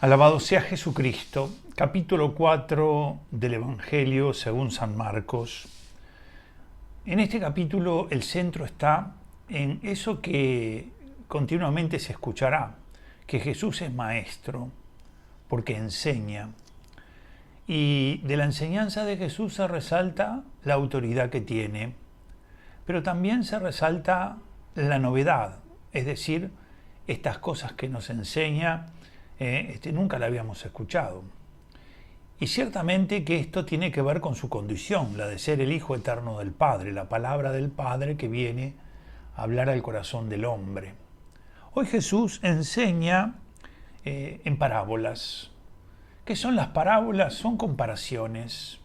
Alabado sea Jesucristo, capítulo 4 del Evangelio según San Marcos. En este capítulo el centro está en eso que continuamente se escuchará, que Jesús es maestro, porque enseña. Y de la enseñanza de Jesús se resalta la autoridad que tiene, pero también se resalta la novedad, es decir, estas cosas que nos enseña, nunca la habíamos escuchado. Y ciertamente que esto tiene que ver con su condición, la de ser el Hijo eterno del Padre, la palabra del Padre que viene a hablar al corazón del hombre. Hoy Jesús enseña en parábolas. ¿Qué son las parábolas? Son comparaciones,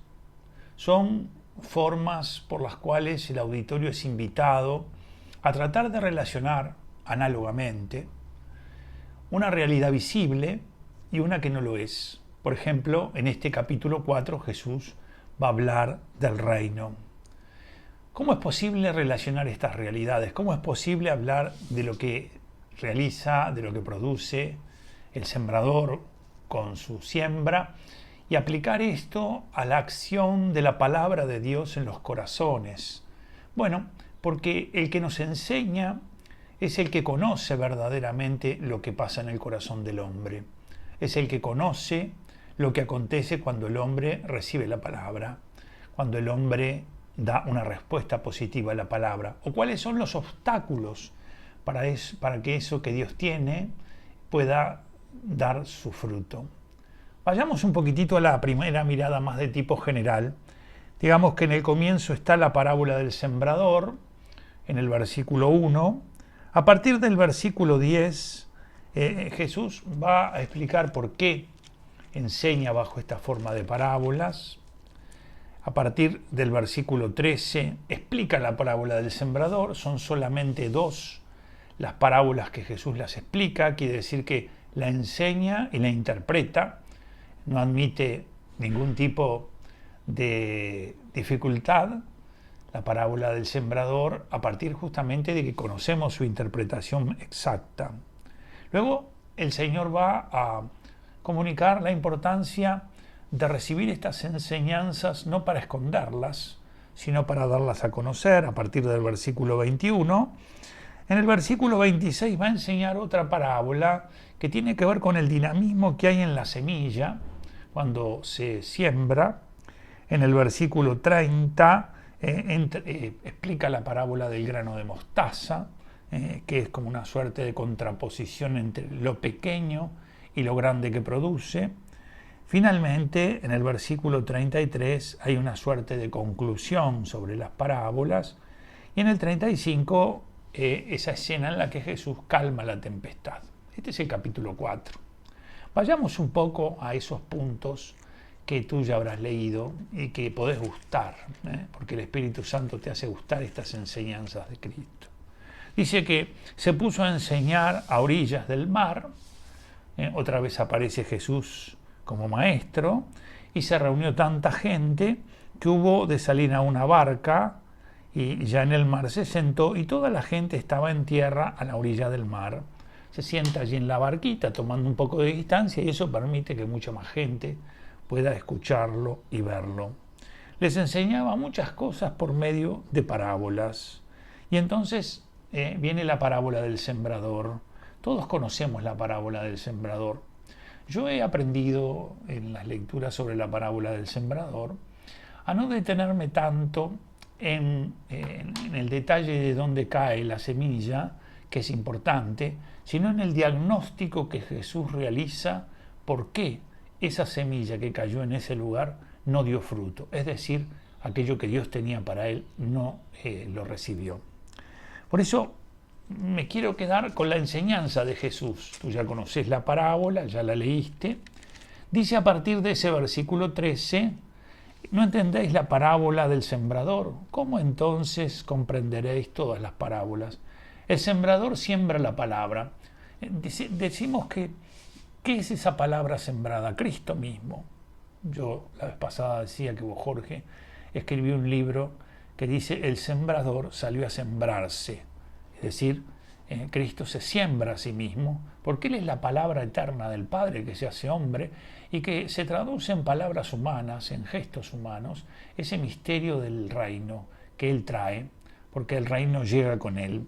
son formas por las cuales el auditorio es invitado a tratar de relacionar análogamente una realidad visible y una que no lo es. Por ejemplo, en este capítulo 4 Jesús va a hablar del reino. ¿Cómo es posible relacionar estas realidades? ¿Cómo es posible hablar de lo que realiza, de lo que produce el sembrador con su siembra y aplicar esto a la acción de la palabra de Dios en los corazones? Bueno, porque el que nos enseña es el que conoce verdaderamente lo que pasa en el corazón del hombre. Es el que conoce lo que acontece cuando el hombre recibe la palabra, cuando el hombre da una respuesta positiva a la palabra, o cuáles son los obstáculos para que eso que Dios tiene pueda dar su fruto. Vayamos un poquitito a la primera mirada más de tipo general. Digamos que en el comienzo está la parábola del sembrador, en el versículo 1. A partir del versículo 10, Jesús va a explicar por qué enseña bajo esta forma de parábolas. A partir del versículo 13, explica la parábola del sembrador. Son solamente dos las parábolas que Jesús las explica. Quiere decir que la enseña y la interpreta. No admite ningún tipo de dificultad. La parábola del sembrador, a partir justamente de que conocemos su interpretación exacta. Luego el Señor va a comunicar la importancia de recibir estas enseñanzas no para esconderlas, sino para darlas a conocer a partir del versículo 21. En el versículo 26 va a enseñar otra parábola que tiene que ver con el dinamismo que hay en la semilla cuando se siembra. En el versículo 30 explica la parábola del grano de mostaza, que es como una suerte de contraposición entre lo pequeño y lo grande que produce. Finalmente, en el versículo 33 hay una suerte de conclusión sobre las parábolas, y en el 35 esa escena en la que Jesús calma la tempestad. Este es el capítulo 4. Vayamos un poco a esos puntos que tú ya habrás leído y que podés gustar, porque el Espíritu Santo te hace gustar estas enseñanzas de Cristo. Dice que se puso a enseñar a orillas del mar. Otra vez aparece Jesús como maestro, y se reunió tanta gente que hubo de salir a una barca, y ya en el mar se sentó, y toda la gente estaba en tierra a la orilla del mar. Se sienta allí en la barquita tomando un poco de distancia, y eso permite que mucha más gente pueda escucharlo y verlo. Les enseñaba muchas cosas por medio de parábolas. Y entonces viene la parábola del sembrador. Todos conocemos la parábola del sembrador. Yo he aprendido en las lecturas sobre la parábola del sembrador a no detenerme tanto en el detalle de dónde cae la semilla, que es importante, sino en el diagnóstico que Jesús realiza por qué esa semilla que cayó en ese lugar no dio fruto, es decir, aquello que Dios tenía para él no lo recibió. Por eso me quiero quedar con la enseñanza de Jesús. Tú ya conoces la parábola, ya la leíste. Dice a partir de ese versículo 13, ¿no entendéis la parábola del sembrador? ¿Cómo entonces comprenderéis todas las parábolas? El sembrador siembra la palabra. Decimos que ¿qué es esa palabra sembrada? Cristo mismo. Yo la vez pasada decía que Jorge escribió un libro que dice: el sembrador salió a sembrarse. Es decir, Cristo se siembra a sí mismo, porque Él es la palabra eterna del Padre que se hace hombre y que se traduce en palabras humanas, en gestos humanos, ese misterio del reino que Él trae, porque el reino llega con Él.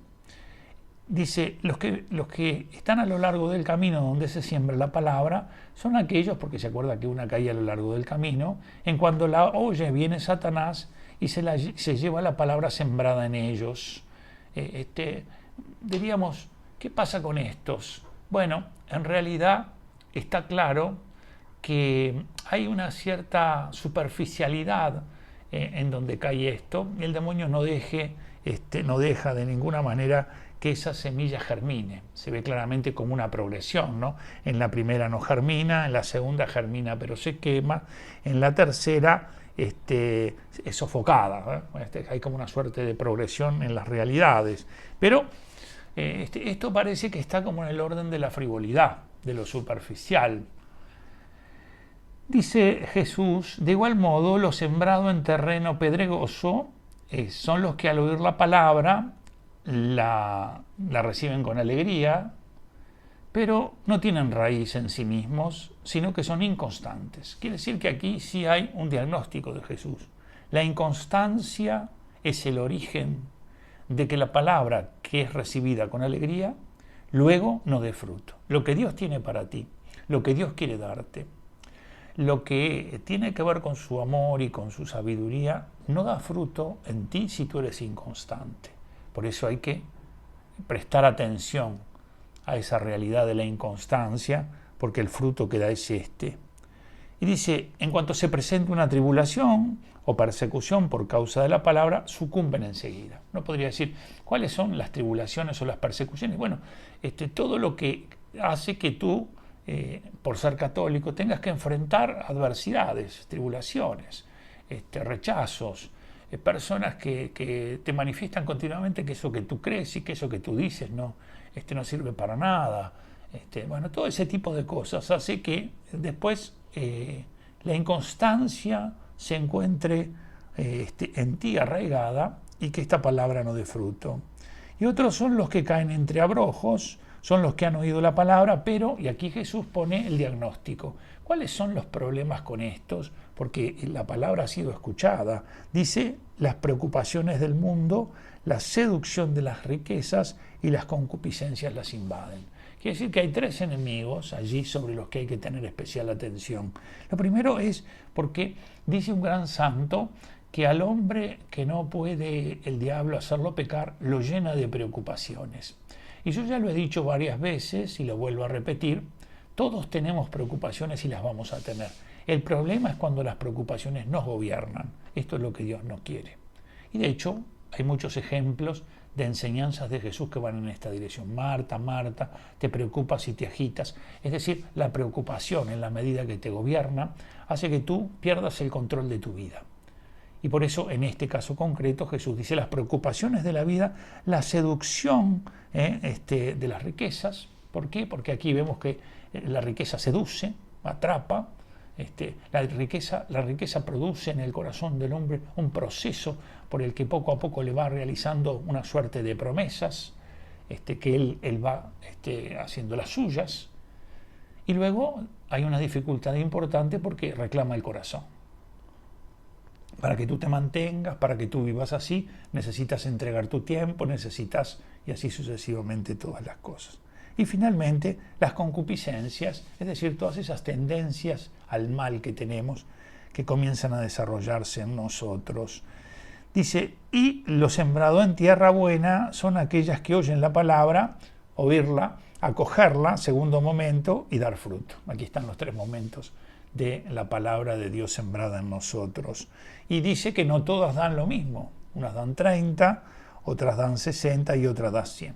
Dice, los que están a lo largo del camino donde se siembra la palabra son aquellos, porque se acuerda que una caía a lo largo del camino, en cuando la oye viene Satanás y se lleva la palabra sembrada en ellos. Diríamos, ¿qué pasa con estos? Bueno, en realidad está claro que hay una cierta superficialidad en donde cae esto, y el demonio no deja de ninguna manera que esa semilla germine. Se ve claramente como una progresión, ¿no? En la primera no germina, en la segunda germina pero se quema, en la tercera es sofocada, ¿eh? Hay como una suerte de progresión en las realidades. Pero esto parece que está como en el orden de la frivolidad, de lo superficial. Dice Jesús, de igual modo, lo sembrado en terreno pedregoso son los que al oír la palabra la reciben con alegría, pero no tienen raíz en sí mismos, sino que son inconstantes. Quiere decir que aquí sí hay un diagnóstico de Jesús. La inconstancia es el origen de que la palabra que es recibida con alegría, luego no dé fruto. Lo que Dios tiene para ti, lo que Dios quiere darte, lo que tiene que ver con su amor y con su sabiduría, no da fruto en ti si tú eres inconstante. Por eso hay que prestar atención a esa realidad de la inconstancia, porque el fruto que da es este. Y dice, en cuanto se presente una tribulación o persecución por causa de la palabra, sucumben enseguida. No podría decir cuáles son las tribulaciones o las persecuciones. Bueno, todo lo que hace que tú, por ser católico, tengas que enfrentar adversidades, tribulaciones, rechazos, personas que te manifiestan continuamente que eso que tú crees y que eso que tú dices no sirve para nada. Bueno, todo ese tipo de cosas hace que después la inconstancia se encuentre en ti arraigada y que esta palabra no dé fruto. Y otros son los que caen entre abrojos, son los que han oído la palabra, pero, y aquí Jesús pone el diagnóstico. ¿Cuáles son los problemas con estos? Porque la palabra ha sido escuchada. Dice, las preocupaciones del mundo, la seducción de las riquezas y las concupiscencias las invaden. Quiere decir que hay tres enemigos allí sobre los que hay que tener especial atención. Lo primero es porque dice un gran santo que al hombre que no puede el diablo hacerlo pecar, lo llena de preocupaciones. Y yo ya lo he dicho varias veces y lo vuelvo a repetir, todos tenemos preocupaciones y las vamos a tener. El problema es cuando las preocupaciones nos gobiernan. Esto es lo que Dios no quiere. Y de hecho, hay muchos ejemplos de enseñanzas de Jesús que van en esta dirección. Marta, Marta, te preocupas y te agitas. Es decir, la preocupación, en la medida que te gobierna, hace que tú pierdas el control de tu vida. Y por eso, en este caso concreto, Jesús dice las preocupaciones de la vida, la seducción de las riquezas. ¿Por qué? Porque aquí vemos que la riqueza seduce, atrapa. La riqueza produce en el corazón del hombre un proceso por el que poco a poco le va realizando una suerte de promesas, que él va haciendo las suyas. Y luego hay una dificultad importante porque reclama el corazón. Para que tú te mantengas, para que tú vivas así, necesitas entregar tu tiempo, y así sucesivamente todas las cosas. Y finalmente, las concupiscencias, es decir, todas esas tendencias al mal que tenemos, que comienzan a desarrollarse en nosotros. Dice, y lo sembrado en tierra buena son aquellas que oyen la palabra, oírla, acogerla, segundo momento, y dar fruto. Aquí están los tres momentos de la palabra de Dios sembrada en nosotros. Y dice que no todas dan lo mismo. Unas dan 30, otras dan 60 y otras dan 100.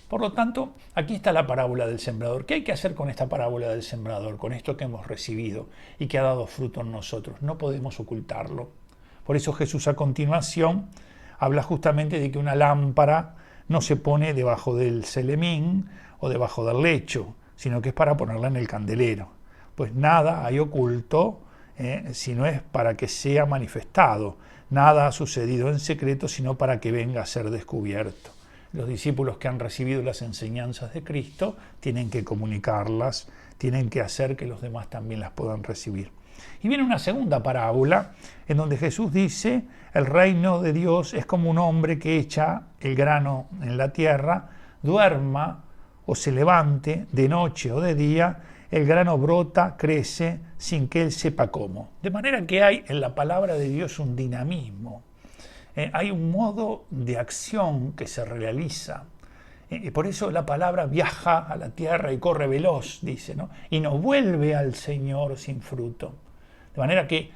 Por lo tanto, aquí está la parábola del sembrador. ¿Qué hay que hacer con esta parábola del sembrador? Con esto que hemos recibido y que ha dado fruto en nosotros. No podemos ocultarlo. Por eso Jesús a continuación habla justamente de que una lámpara no se pone debajo del celemín o debajo del lecho, sino que es para ponerla en el candelero. Pues nada hay oculto, sino es para que sea manifestado. Nada ha sucedido en secreto, sino para que venga a ser descubierto. Es Los discípulos que han recibido las enseñanzas de Cristo tienen que comunicarlas, tienen que hacer que los demás también las puedan recibir. Y viene una segunda parábola en donde Jesús dice: el reino de Dios es como un hombre que echa el grano en la tierra, duerma o se levante de noche o de día, el grano brota, crece sin que él sepa cómo. De manera que hay en la palabra de Dios un dinamismo, hay un modo de acción que se realiza. Por eso la palabra viaja a la tierra y corre veloz, dice, ¿no? Y no vuelve al Señor sin fruto. De manera que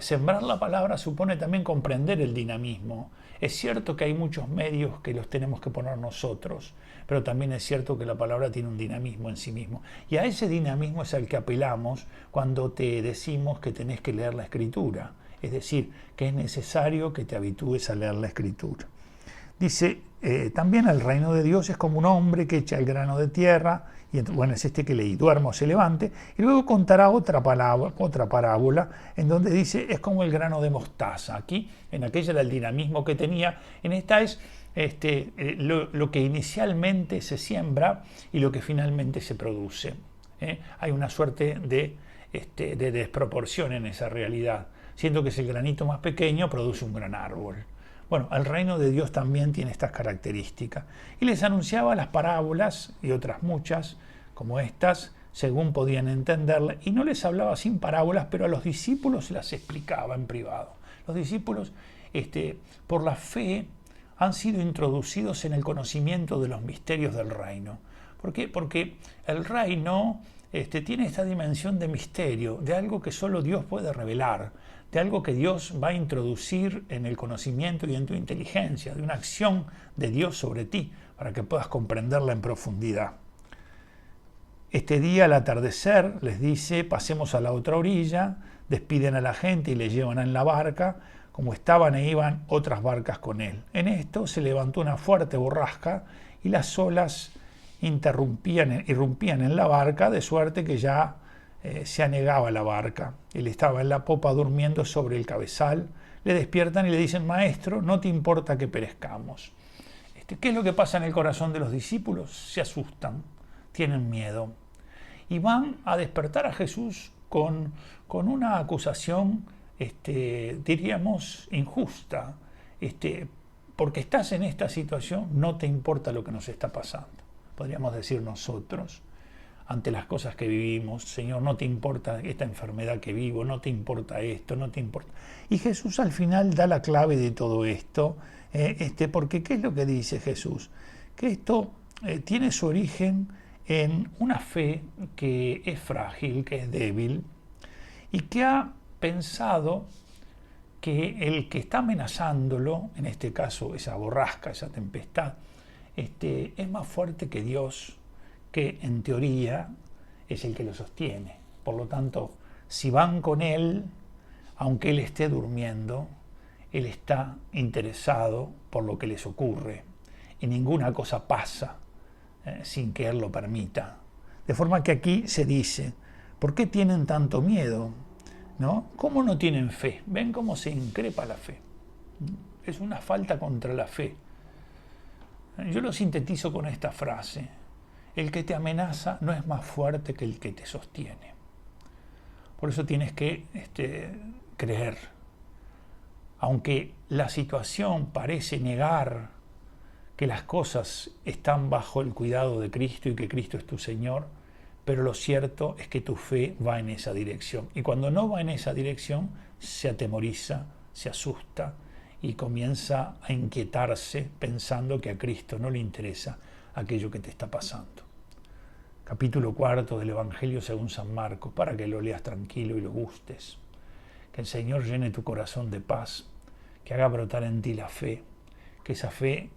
sembrar la palabra supone también comprender el dinamismo. Es cierto que hay muchos medios que los tenemos que poner nosotros, pero también es cierto que la palabra tiene un dinamismo en sí mismo. Y a ese dinamismo es al que apelamos cuando te decimos que tenés que leer la Escritura. Es decir, que es necesario que te habitúes a leer la Escritura. Dice, también el reino de Dios es como un hombre que echa el grano de tierra, y bueno, es este que leí, duerma o se levante, y luego contará otra parábola, en donde dice, es como el grano de mostaza. Aquí, en aquella era el dinamismo que tenía, en esta es lo que inicialmente se siembra y lo que finalmente se produce. Hay una suerte de desproporción en esa realidad. Siendo que es el granito más pequeño, produce un gran árbol. Bueno, el reino de Dios también tiene estas características. Y les anunciaba las parábolas y otras muchas, como estas, según podían entenderlas. Y no les hablaba sin parábolas, pero a los discípulos se las explicaba en privado. Los discípulos, por la fe, han sido introducidos en el conocimiento de los misterios del reino. ¿Por qué? Porque el reino tiene esta dimensión de misterio, de algo que solo Dios puede revelar, de algo que Dios va a introducir en el conocimiento y en tu inteligencia, de una acción de Dios sobre ti, para que puedas comprenderla en profundidad. Este día al atardecer les dice, pasemos a la otra orilla, despiden a la gente y le llevan en la barca, como estaban e iban otras barcas con él. En esto se levantó una fuerte borrasca y las olas irrumpían en la barca, de suerte que ya se anegaba la barca. Él estaba en la popa durmiendo sobre el cabezal. Le despiertan y le dicen, maestro, no te importa que perezcamos. ¿Qué es lo que pasa en el corazón de los discípulos? Se asustan, tienen miedo. Y van a despertar a Jesús con una acusación, diríamos, injusta. Porque estás en esta situación, no te importa lo que nos está pasando. Podríamos decir nosotros, ante las cosas que vivimos, Señor, no te importa esta enfermedad que vivo, no te importa esto, no te importa. Y Jesús al final da la clave de todo esto, porque ¿qué es lo que dice Jesús? Que esto tiene su origen en una fe que es frágil, que es débil, y que ha pensado que el que está amenazándolo, en este caso esa borrasca, esa tempestad, es más fuerte que Dios, que en teoría es el que lo sostiene. Por lo tanto, si van con él, aunque él esté durmiendo, él está interesado por lo que les ocurre. Y ninguna cosa pasa sin que él lo permita. De forma que aquí se dice, ¿por qué tienen tanto miedo? ¿No? ¿Cómo no tienen fe? ¿Ven cómo se increpa la fe? Es una falta contra la fe. Yo lo sintetizo con esta frase. El que te amenaza no es más fuerte que el que te sostiene. Por eso tienes que creer. Aunque la situación parece negar que las cosas están bajo el cuidado de Cristo y que Cristo es tu Señor, pero lo cierto es que tu fe va en esa dirección. Y cuando no va en esa dirección, se atemoriza, se asusta y comienza a inquietarse pensando que a Cristo no le interesa aquello que te está pasando. Capítulo 4 del Evangelio según San Marcos, para que lo leas tranquilo y lo gustes. Que el Señor llene tu corazón de paz, que haga brotar en ti la fe, que esa fe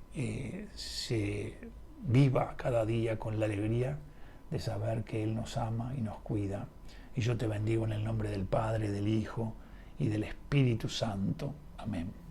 se viva cada día con la alegría de saber que Él nos ama y nos cuida. Y yo te bendigo en el nombre del Padre, del Hijo y del Espíritu Santo. Amén.